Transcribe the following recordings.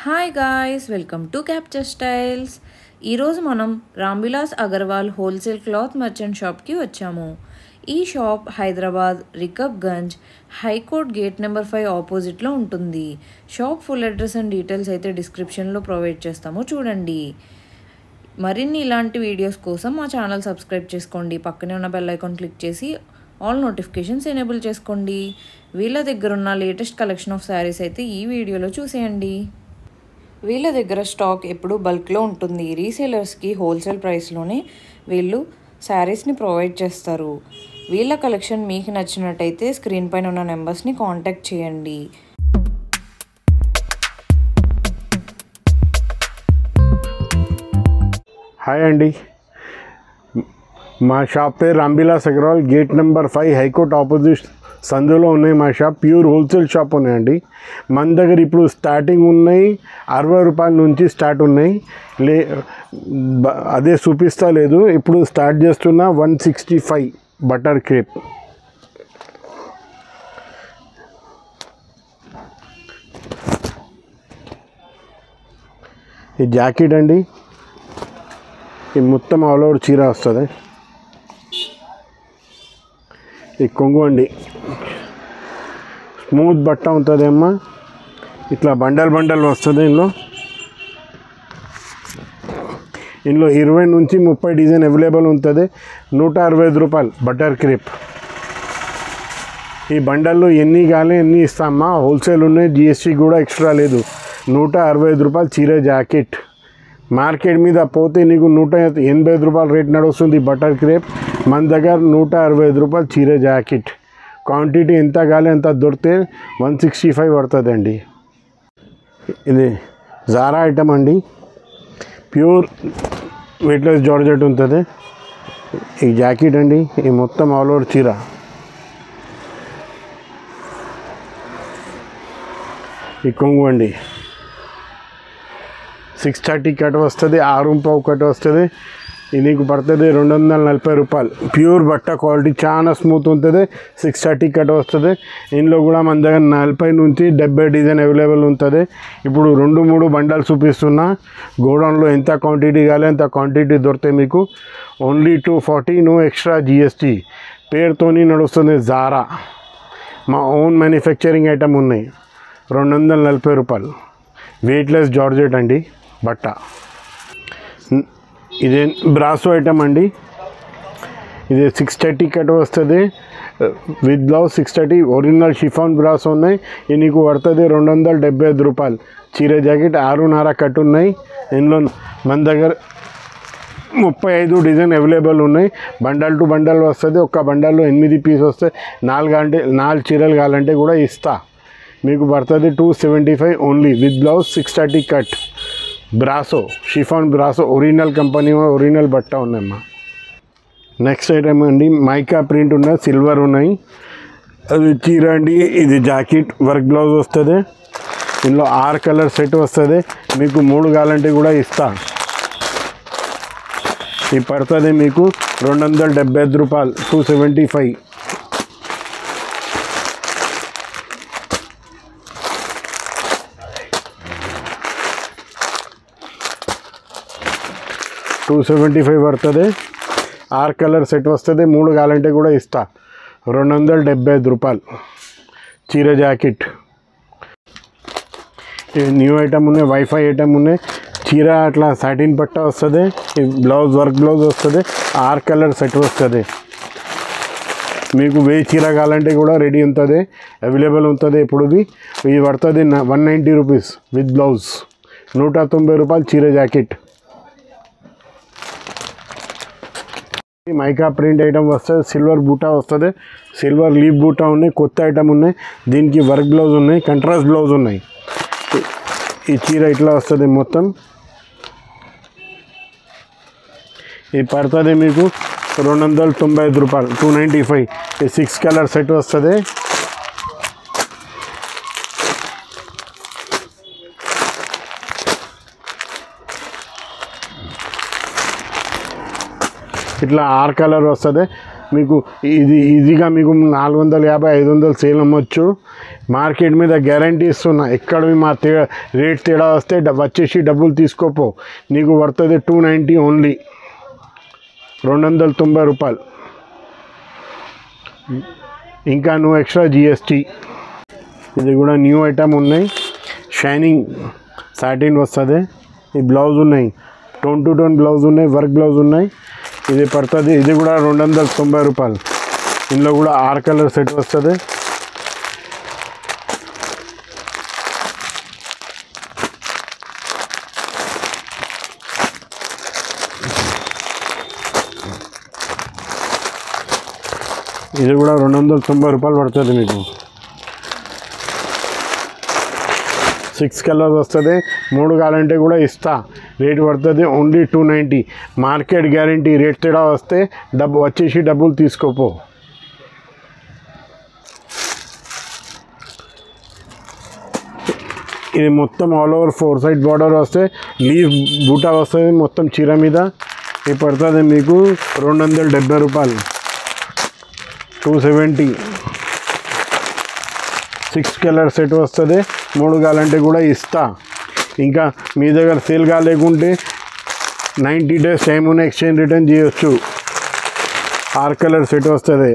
Hi guys, welcome to capture styles. ఈరోజు మనం Ramvilas Agarwal wholesale cloth merchant షాప్కి వచ్చాము. ఈ shop Hyderabad Rikabganj high court gate number 5 ఆపోజిట్లో ఉంటుంది. Shop full address and details అయితే డిస్క్రిప్షన్లో ప్రొవైడ్ చేస్తాము, చూడండి. మరిన్ని ఇలాంటి వీడియోస్ కోసం మా ఛానల్ సబ్స్క్రైబ్ చేసుకోండి. పక్కనే ఉన్న బెల్ ఐకాన్ క్లిక్ చేసి ఆల్ నోటిఫికేషన్స్ ఎనేబుల్ చేసుకోండి. వీళ్ళ దగ్గర ఉన్న లేటెస్ట్ కలెక్షన్ ఆఫ్ శారీస్ అయితే ఈ వీడియోలో చూసేయండి. వీళ్ళ దగ్గర స్టాక్ ఎప్పుడు బల్క్లో ఉంటుంది. రీసేలర్స్కి హోల్సేల్ ప్రైస్లోనే వీళ్ళు శారీస్ని ప్రొవైడ్ చేస్తారు. వీళ్ళ కలెక్షన్ మీకు నచ్చినట్టయితే స్క్రీన్ పైన ఉన్న నెంబర్స్ని కాంటాక్ట్ చేయండి. హాయ్ అండి, మా షాప్ పేరు Ramvilas Agarwal, gate number 5 high court opposite సందులో ఉన్నాయి మా షాప్. ప్యూర్ హోల్సేల్ షాప్ ఉన్నాయండి. మన దగ్గర ఇప్పుడు స్టార్టింగ్ ఉన్నాయి 60 రూపాయల నుంచి స్టార్ట్ ఉన్నాయి. అదే చూపిస్తా లేదు, ఇప్పుడు స్టార్ట్ చేస్తున్న 165 బటర్ క్రేప్. ఈ జాకెట్ అండి, ఇది మొత్తం ఆల్ ఓవర్ చీర వస్తుంది. ఈ కొంగు అండి, స్మూత్ బట్ట ఉంటుంది అమ్మ, ఇట్లా బండల్ బండల్ వస్తుంది. ఇందులో 20 నుంచి 30 డిజైన్ అవైలబుల్ ఉంటుంది. 165 రూపాయలు బటర్ క్రేప్. ఈ బండల్లో ఎన్ని కావాలి ఎన్ని ఇస్తామా, హోల్సేల్ ఉన్నాయి, జిఎస్టీ కూడా ఎక్స్ట్రా లేదు. 165 రూపాయలు చీర జాకెట్. మార్కెట్ మీద పోతే నీకు 185 రూపాయల రేట్ నడుస్తుంది బటర్ క్రేప్. మన దగ్గర 165 రూపాయలు చీర జాకెట్. క్వాంటిటీ ఎంత కావాలి అంత దొరికితే 165 పడుతుందండి. ఇది జారా ఐటమ్ అండి, ప్యూర్ వెయిట్లెస్ జార్జెట్ ఉంటుంది. ఈ జాకెట్ అండి, ఈ మొత్తం ఆల్ ఓవర్ చీర. ఈ కొంగు అండి, 630 కట్ వస్తుంది, 6 కట్ వస్తుంది. ఇది నీకు పడుతుంది 240 రూపాయలు. ప్యూర్ బట్ట క్వాలిటీ చాలా స్మూత్ ఉంటుంది. 630 కట్ వస్తుంది. ఇందులో కూడా మన దగ్గర 40 నుంచి 70 డిజైన్ అవైలబుల్ ఉంటుంది. ఇప్పుడు 2-3 బండలు చూపిస్తున్నా. గోడౌన్లో ఎంత క్వాంటిటీ కావాలి అంత క్వాంటిటీ దొరుకుతాయి మీకు. Only 240, no extra GST. పేరుతోని నడుస్తుంది జారా. మా ఓన్ మ్యానుఫ్యాక్చరింగ్ ఐటమ్ ఉన్నాయి. 240 రూపాయలు. వెయిట్లెస్ జార్జెట్ అండి బట్ట. ఇదే బ్రాసో ఐటమ్ అండి, ఇది 630 కట్ వస్తుంది with blouse. 630 original chiffon brasso ఉన్నాయి. ఇది నీకు పడుతుంది 275 రూపాయలు. చీర జాకెట్ 6.5 కట్ ఉన్నాయి. ఇందులో మన దగ్గర 35 డిజైన్ అవైలబుల్ ఉన్నాయి. బండల్ టు బండల్ వస్తుంది. ఒక్క బండల్లో 8 పీస్ వస్తాయి. 4 చీరలు కావాలంటే కూడా ఇస్తా. మీకు పడుతుంది 275 only with blouse. 630 cut brasso, chiffon brasso, original company, original బట్ట ఉన్నాయమ్మా. నెక్స్ట్ ఐటమ్ అండి, మైకా ప్రింట్ ఉన్నాయి, సిల్వర్ ఉన్నాయి. అది చీర అండి, ఇది జాకెట్ వర్క్ బ్లౌజ్ వస్తుంది. ఇందులో 6 కలర్ సెట్ వస్తుంది. మీకు 3 కావాలంటే కూడా ఇస్తా. ఇది పడుతుంది మీకు 275 రూపాయలు, 275. పడుతుంది. 6 కలర్ సెట్ వస్తుంది. 3 కావాలంటే కూడా ఇస్తా. 275 రూపాయలు చీర జాకెట్. న్యూ ఐటమ్ ఉన్నాయి, వైఫై ఐటమ్ ఉన్నాయి. చీర అట్లా సాటిన్ పట్ట వస్తుంది. బ్లౌజ్ వర్క్ బ్లౌజ్ వస్తుంది. 6 కలర్ సెట్ వస్తుంది. మీకు 1000 చీర కావాలంటే కూడా రెడీ ఉంటుంది, అవైలబుల్ ఉంటుంది. ఇప్పుడు ఇది పడుతుంది 190 రూపీస్ విత్ బ్లౌజ్. 190 రూపాయలు చీర జాకెట్. మైకా ప్రింట్ ఐటమ్ వస్తుంది. సిల్వర్ బూటా వస్తుంది, సిల్వర్ లీఫ్ బూటా ఉన్నాయి. కొత్త ఐటమ్ ఉన్నాయి. దీనికి వర్క్ బ్లౌజ్ ఉన్నాయి, కంట్రాస్ట్ బ్లౌజ్ ఉన్నాయి. ఈ చీర ఇట్లా వస్తుంది మొత్తం. ఇది పడుతుంది మీకు 295 రూపాయలు, 295. ఈ 6 కలర్ సెట్ వస్తుంది. ఇట్లా 6 కలర్ వస్తుంది. మీకు ఇది ఈజీగా మీకు 450 500 సేల్ అమ్మొచ్చు. మార్కెట్ మీద గ్యారంటీ ఇస్తున్నా, ఎక్కడవి మా రేట్ తేడా వస్తే వచ్చేసి డబ్బులు తీసుకోపో, నీకు పడుతుంది 290 ఓన్లీ, 290 రూపాయలు, ఇంకా నువ్వు ఎక్స్ట్రా జిఎస్టీ. ఇది కూడా న్యూ ఐటమ్ ఉన్నాయి, షైనింగ్ సాటిన్ వస్తుంది. ఈ బ్లౌజ్ ఉన్నాయి, టోన్ టు టోన్ బ్లౌజ్ ఉన్నాయి, వర్క్ బ్లౌజ్ ఉన్నాయి. ఇది పడుతుంది, ఇది కూడా 290 రూపాయలు. ఇందులో కూడా 6 కలర్ సెట్ వస్తుంది. ఇది కూడా 290 రూపాయలు పడుతుంది మీకు. 6 కలర్స్ వస్తుంది, 3 కావాలంటే కూడా ఇస్తా, రేట్ పడుతుంది ఓన్లీ 290. మార్కెట్ గ్యారంటీ, రేట్ తేడా వస్తే వచ్చేసి డబ్బులు తీసుకోపో. ఇది మొత్తం ఆల్ ఓవర్ 4 సైడ్ బార్డర్ వస్తే లీఫ్ బూటా వస్తుంది మొత్తం చీర మీద. ఇది పడుతుంది మీకు 270 రూపాయలు, 270. 6 కలర్ సెట్ వస్తుంది, 3 కావాలంటే కూడా ఇస్తా. ఇంకా మీ దగ్గర సేల్ కాలేకుంటే 90 డేస్ టైం ఉన్న ఎక్స్చేంజ్ రిటర్న్ చేయొచ్చు. 6 కలర్ సెట్ వస్తుంది.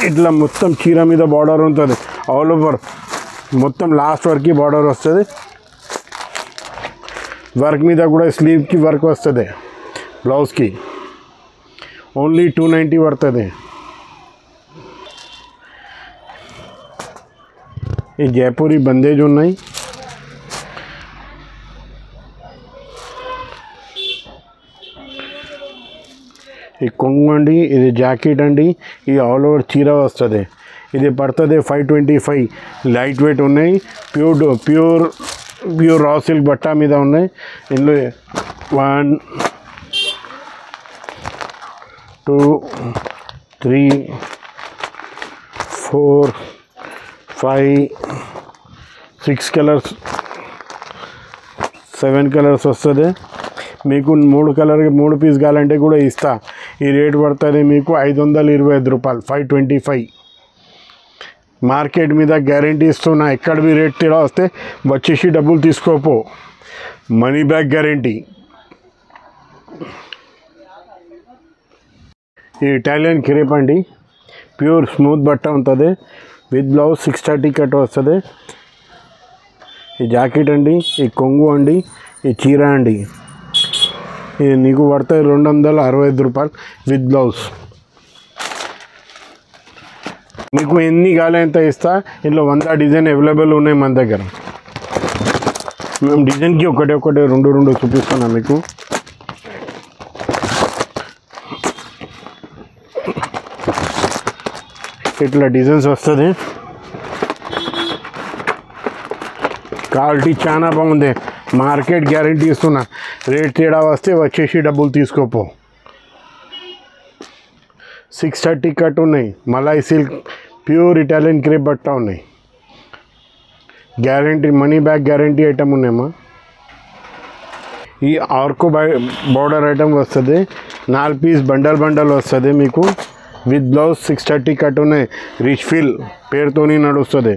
ఇట్లా మొత్తం చీర మీద బార్డర్ ఉంటుంది, ఆల్ ఓవర్ మొత్తం లాస్ట్ వరకు బార్డర్ వస్తుంది. వర్క్ మీద కూడా స్లీవ్కి వర్క్ వస్తుంది, బ్లౌజ్కి ఓన్లీ 290 పడుతుంది. ఈ జైపూరి బందేజ్ ఉన్నాయి, ఈ కొంగు అండి, ఇది జాకెట్ అండి, ఈ ఆల్ ఓవర్ చీర వస్తుంది. ఇది పడుతుంది 525. లైట్ వెయిట్ ఉన్నాయి, ప్యూర్ రా సిల్క్ బట్టా మీద ఉన్నాయి. ఇందులో 1 2 3 4 5 6 కలర్స్ 7 కలర్స్ వస్తుంది. మీకు 3 కలర్ 3 పీస్ కావాలంటే కూడా ఇస్తా. ఈ రేట్ పడుతుంది మీకు 525 రూపాయలు, 525. మార్కెట్ మీద గ్యారంటీ ఇస్తున్నా, ఎక్కడవి రేట్ తేడా వస్తే వచ్చేసి డబ్బులు తీసుకోపో, మనీ బ్యాక్ గ్యారంటీ. ఈ ఇటాలియన్ క్రేప్ అండి, ప్యూర్ స్మూత్ బట్ట ఉంటుంది, విత్ బ్లౌజ్ 630 కట్ వస్తుంది. ఈ జాకెట్ అండి, ఈ కొంగు అండి, ఈ చీర అండి. ఇది నీకు పడుతుంది 265 రూపాయలు విత్ బ్లౌజ్. మీకు ఎన్ని కావాలి ఎంత ఇస్తా. ఇందులో 100 డిజైన్ అవైలబుల్ ఉన్నాయి మన దగ్గర. మేము డిజైన్కి ఒకటే 2 చూపిస్తున్నాం మీకు. ఇట్లా డిజైన్స్ వస్తుంది, క్వాలిటీ చాలా బాగుంది, మార్కెట్ గ్యారంటీ ఇస్తున్నా, రేట్ తేడా వస్తే వచ్చేసి డబ్బులు తీసుకోపో. 630 కట్ ఉన్నాయి, Malay silk pure Italian crepe బట్ట ఉన్నాయి, guarantee money back guarantee item ఉన్నాయమ్మా. ఈ ఆర్కో బార్డర్ ఐటమ్ వస్తుంది, 4 పీస్ బండల్ వస్తుంది మీకు, విత్ బ్లౌజ్ 630 కట్ ఉన్నాయి, రిచ్ ఫీల్ పేరుతోని నడుస్తుంది.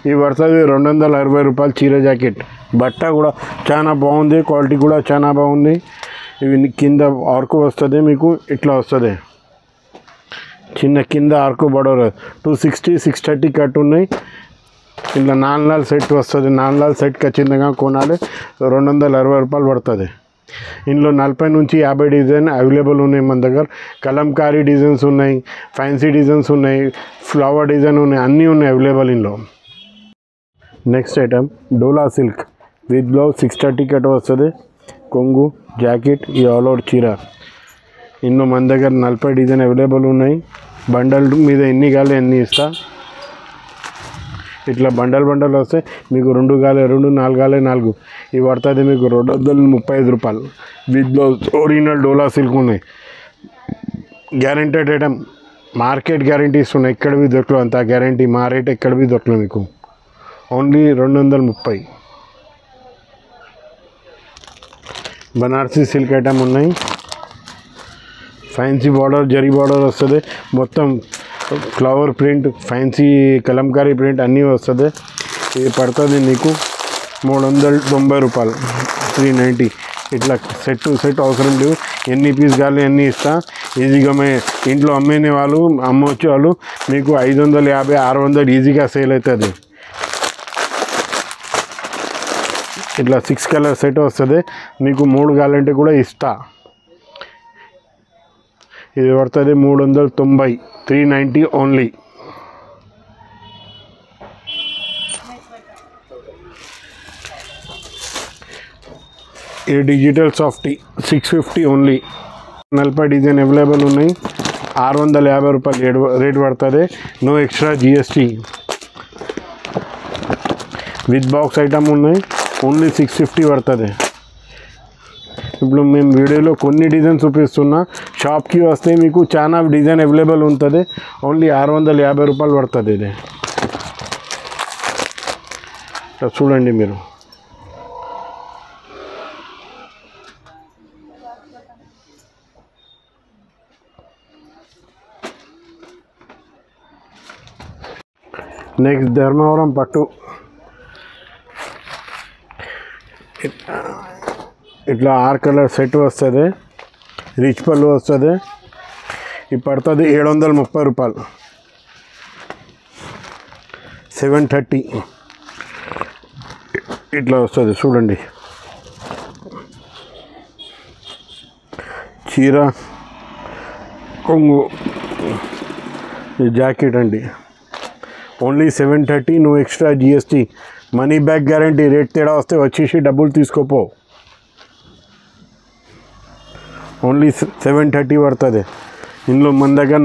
ఇవి పడుతుంది 260 రూపాయలు. చీర జాకెట్ బట్ట కూడా చాలా బాగుంది, క్వాలిటీ కూడా చాలా బాగుంది. ఇవి కింద ఆర్కో వస్తుంది మీకు, ఇట్లా వస్తుంది చిన్న కింద ఆర్కో బార్డర్, 260 630 కట్ ఉన్నాయి. ఇలా 4 సెట్ వస్తుంది, 4 సెట్ ఖచ్చితంగా కొనాలి, 260 రూపాయలు పడుతుంది. ఇందులో 40 నుంచి 50 డిజైన్ అవైలబుల్ ఉన్నాయి మన దగ్గర. కలంకారీ డిజైన్స్ ఉన్నాయి, ఫ్యాన్సీ డిజైన్స్ ఉన్నాయి, ఫ్లవర్ డిజైన్ ఉన్నాయి, అన్నీ ఉన్నాయి అవైలబుల్ ఇందులో. Next item dola silk with blouse 630 cut వస్తుంది, కొంగు జాకెట్, ఈ ఆల్ ఓవర్ చీర. ఇందులో మన దగ్గర 40 డిజైన్ అవైలబుల్ ఉన్నాయి. బండల్ మీద ఎన్ని కావాలి ఎన్ని ఇస్తా. ఇట్లా బండల్ వస్తే మీకు 2 కావాలి 2, 4 కావాలి 4. ఇవి పడుతుంది మీకు 235 రూపాయలు with blouse. Original dola silk ఉన్నాయి, గ్యారంటెడ్ ఐటమ్, మార్కెట్ గ్యారంటీ ఇస్తున్నాయి, ఎక్కడవి దొరకలేదు అంత గ్యారంటీ. మా రేట్ ఎక్కడవి దొరకలేదు మీకు, ఓన్లీ 230. బనారసీ సిల్క్ ఐటమ్ ఉన్నాయి, ఫ్యాన్సీ బార్డర్ జరీ బార్డర్ వస్తుంది, మొత్తం flower print fancy Kalamkari print అన్నీ వస్తుంది. ఇది పడుతుంది మీకు 390 రూపాయలు, 390. ఇట్లా సెట్ అవసరం లేవు, ఎన్ని పీస్ కావాలి అన్నీ ఇస్తా. ఈజీగా ఇంట్లో అమ్మేనే వాళ్ళు అమ్మొచ్చే వాళ్ళు మీకు 550, 600 ఈజీగా సేల్ అవుతుంది. ఇట్లా 6 కలర్ సెట్ వస్తుంది, మీకు 3 కావాలంటే కూడా ఇస్తా. ఇది పడుతుంది 390, 390 ఓన్లీ. ఇది డిజిటల్ సాఫ్టీ 650 ఓన్లీ. 40 డిజైన్ అవైలబుల్ ఉన్నాయి. 650 రూపాయలు రేట్ పడుతుంది, no extra GST. With box item ఉన్నాయి, ఓన్లీ 650 పడుతుంది. ఇప్పుడు మేము వీడియోలో కొన్ని డిజైన్ చూపిస్తున్నా, షాప్కి వస్తే మీకు చాలా డిజైన్ అవైలబుల్ ఉంటుంది. ఓన్లీ 650 రూపాయలు పడుతుంది. ఇది చూడండి మీరు. నెక్స్ట్ ధర్మవరం పట్టు. ఇట్లా 6 కలర్ సెట్ వస్తుంది, రిచ్ పళ్ళు వస్తుంది. ఇది పడుతుంది 730 రూపాయలు, 730. ఇట్లా వస్తుంది చూడండి. చీర కొంగు జాకెట్ అండి, only 730, no extra GST. Money back guarantee. Rate తేడా వస్తే వచ్చేసి డబ్బులు తీసుకోపో. ఓన్లీ 730 పడుతుంది. ఇందులో మన దగ్గర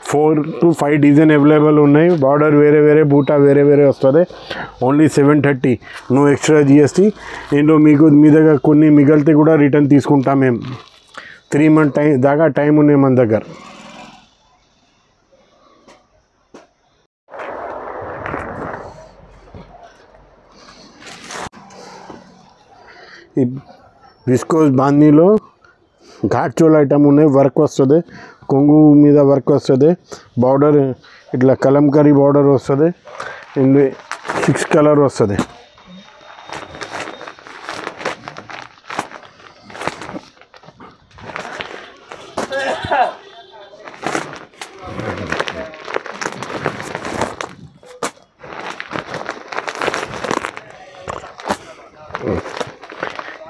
4 to 5 డిజైన్ అవైలబుల్ ఉన్నాయి. బార్డర్ వేరే వేరే, బూటా వేరే వేరే వస్తుంది. Only 730, no extra GST. ఇందులో మీకు మీ దగ్గర కొన్ని మిగిలితే కూడా రిటర్న్ తీసుకుంటాం మేము. 3 months దాకా టైం ఉన్నాయి మన దగ్గర. ఈ విస్కోస్ బాందీలో ఘాట్ చోల్ ఐటమ్ ఉన్నాయి, వర్క్ వస్తుంది, కొంగు మీద వర్క్ వస్తుంది. బార్డర్ ఇట్లా కలంకారీ బార్డర్ వస్తుంది. ఇందులో 6 కలర్ వస్తుంది.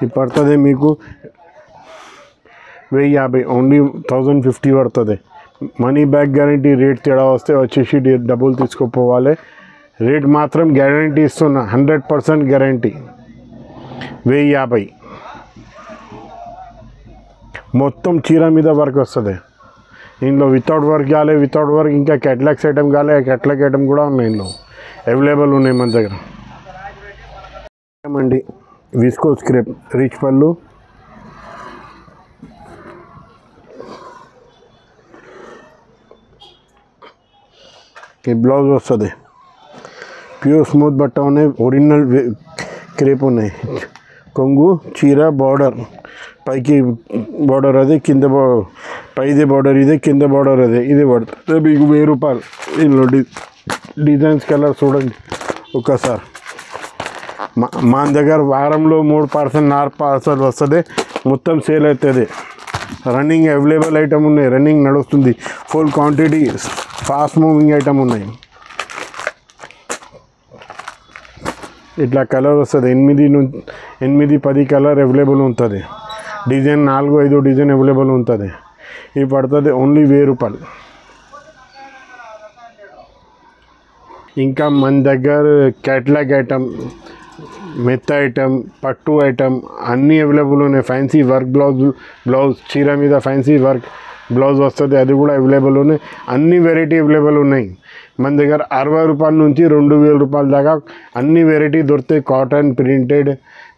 ఇది పడుతుంది మీకు 1050, ఓన్లీ 1050 పడుతుంది. Money back guarantee. రేట్ తేడా వస్తే వచ్చేసి డబ్బులు తీసుకోపోవాలి. రేట్ మాత్రం గ్యారంటీ ఇస్తున్నా, 100% గ్యారంటీ. 1050. మొత్తం చీర మీద వర్క్ వస్తుంది. ఇందులో వితౌట్ వర్క్ కాలే, వితౌట్ వర్క్ ఇంకా క్యాట్లాగ్స్ ఐటమ్ కాలే, క్యాట్లాగ్ ఐటమ్ కూడా ఉన్నాయి. ఇందులో అవైలబుల్ ఉన్నాయి మన దగ్గర అండి. విస్కోస్ క్రేప్, రిచ్ పళ్ళు, ఈ బ్లౌజ్ వస్తుంది. ప్యూర్ స్మూత్ బట్ట ఉన్నాయి, ఒరిజినల్ క్రేప్ ఉన్నాయి. కొంగు, చీర, బార్డర్ పైకి బార్డర్ అది, కింద పైది బార్డర్ ఇది, కింద బార్డర్ అదే. ఇది పడుతుంది మీకు 1000 రూపాయలు. ఇందులో డిజైన్స్ కలర్ చూడండి ఒక్కసారి. మా దగ్గర వారంలో 3 పార్సల్ 4 పార్సల్ వస్తుంది, మొత్తం సేల్ అవుతుంది. రన్నింగ్ అవైలబుల్ ఐటమ్ ఉన్నాయి, రన్నింగ్ నడుస్తుంది. Full quantity, fast moving item ఉన్నాయి. ఇట్లా కలర్ వస్తుంది. 8-10 కలర్ అవైలబుల్ ఉంటుంది. డిజైన్ 4-5 డిజైన్ అవైలబుల్ ఉంటుంది. ఇది పడుతుంది ఓన్లీ 1000 రూపాయలు. ఇంకా మన దగ్గర క్యాట్లాగ్ ఐటమ్, మెత్త ఐటమ్, పట్టు ఐటమ్ అన్నీ అవైలబుల్ ఉన్నాయి. ఫ్యాన్సీ వర్క్ బ్లౌజ్ చీర మీద ఫ్యాన్సీ వర్క్ బ్లౌజ్ వస్తుంది, అది కూడా అవైలబుల్ ఉన్నాయి. అన్ని వెరైటీ అవైలబుల్ ఉన్నాయి మన దగ్గర. 60 రూపాయల నుంచి 2000 రూపాయల దాకా అన్ని వెరైటీ దొరుకుతాయి. కాటన్, ప్రింటెడ్,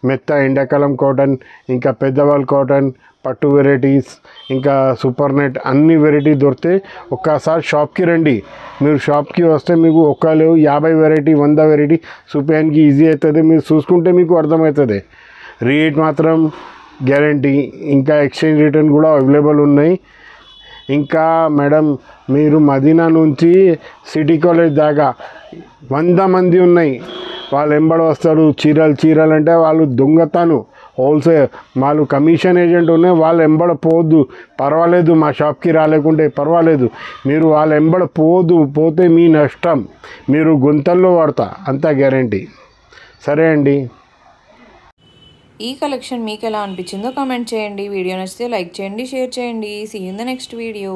మెత్త, ఎండాకాలం కాటన్, ఇంకా పెద్దవాళ్ళ కాటన్, పట్టు వెరైటీస్, ఇంకా సూపర్ నెట్ అన్ని వెరైటీ దొరుకుతాయి. ఒక్కసారి షాప్కి రండి. మీరు షాప్కి వస్తే మీకు 50 వెరైటీ 100 వెరైటీ చూపించడానికి ఈజీ అవుతుంది. మీరు చూసుకుంటే మీకు అర్థమవుతుంది. రేట్ మాత్రం గ్యారంటీ. ఇంకా ఎక్స్చేంజ్ రిటర్న్ కూడా అవైలబుల్ ఉన్నాయి. ఇంకా మేడం మీరు మదీనా నుంచి సిటీ కాలేజ్ దాకా 100 మంది ఉన్నాయి. వాళ్ళు ఎంబడి వస్తారు చీరలు అంటే వాళ్ళు దొంగతనం హోల్సేల్ వాళ్ళు కమిషన్ ఏజెంట్ ఉన్నాయి. వాళ్ళు ఎంబడ పోవద్దు, పర్వాలేదు మా షాప్కి రాలేకుంటే పర్వాలేదు, మీరు వాళ్ళ ఎంబడ పోతే మీ నష్టం, మీరు గుంతల్లో పడతా, అంతా గ్యారంటీ. సరే అండి. ఈ కలెక్షన్ మీకు ఎలా అనిపించిందో కామెంట్ చేయండి. వీడియో నచ్చితే లైక్ చేయండి, షేర్ చేయండి. See you in the next video.